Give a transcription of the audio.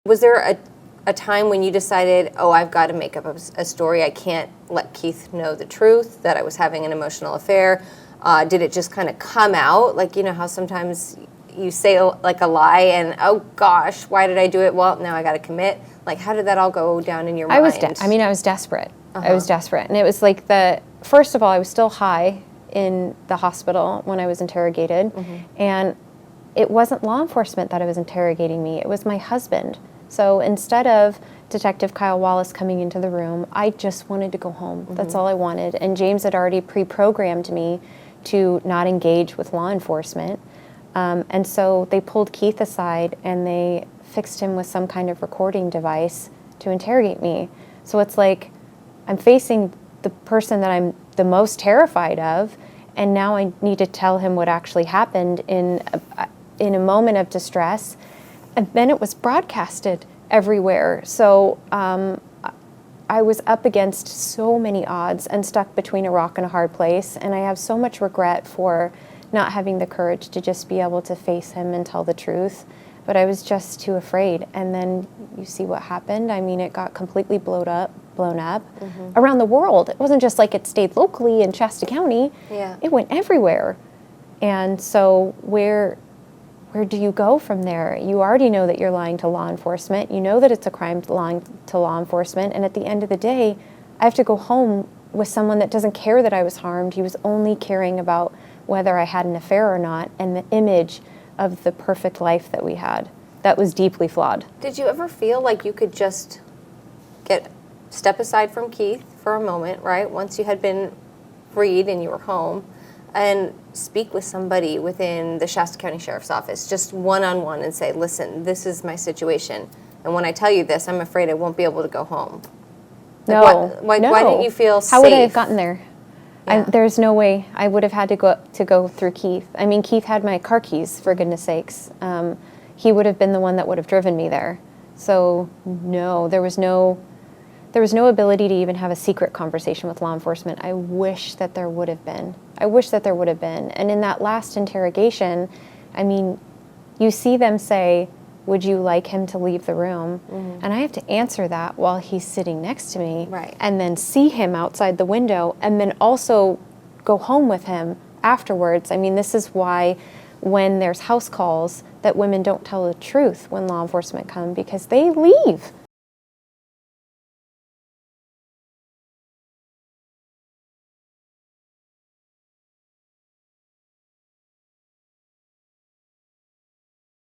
Was there a time when you decided, oh, I've got to make up a story. I can't let Keith know the truth, that I was having an emotional affair? Did it just kind of come out? Like, you know how sometimes you say like a lie and, oh gosh, why did I do it? Well, now I got to commit. Like, how did that all go down in your mind? I was desperate. I was desperate. And it was like first of all, I was still high in the hospital when I was interrogated. And it wasn't law enforcement that was interrogating me. It was my husband. So instead of Detective Kyle Wallace coming into the room, I just wanted to go home. That's all I wanted. And James had already pre-programmed me to not engage with law enforcement. And so they pulled Keith aside and they fixed him with some kind of recording device to interrogate me. So it's like I'm facing the person that I'm the most terrified of, and now I need to tell him what actually happened in a moment of distress. And then it was broadcasted everywhere. So I was up against so many odds and stuck between a rock and a hard place. And I have so much regret for not having the courage to just be able to face him and tell the truth. But I was just too afraid. And then you see what happened. I mean, it got completely blown up around the world. It wasn't just like it stayed locally in Shasta County. Yeah. It went everywhere. And so where do you go from there? You already know that you're lying to law enforcement. You know that it's a crime lying to law enforcement. And at the end of the day, I have to go home with someone that doesn't care that I was harmed. He was only caring about whether I had an affair or not, and the image of the perfect life that we had. That was deeply flawed. Did you ever feel like you could just step aside from Keith for a moment, right? Once you had been freed and you were home, and speak with somebody within the Shasta County Sheriff's Office, just one-on-one, and say, listen, this is my situation. And when I tell you this, I'm afraid I won't be able to go home. No. Why didn't you feel safe? How would I have gotten there? Yeah. There's no way. I would have had to go through Keith. I mean, Keith had my car keys, for goodness sakes. He would have been the one that would have driven me there. So no, there was no ability to even have a secret conversation with law enforcement. I wish that there would have been. And in that last interrogation, I mean, you see them say, would you like him to leave the room? And I have to answer that while he's sitting next to me. Right. And then see him outside the window, and then also go home with him afterwards. I mean, this is why when there's house calls that women don't tell the truth when law enforcement come, because they leave.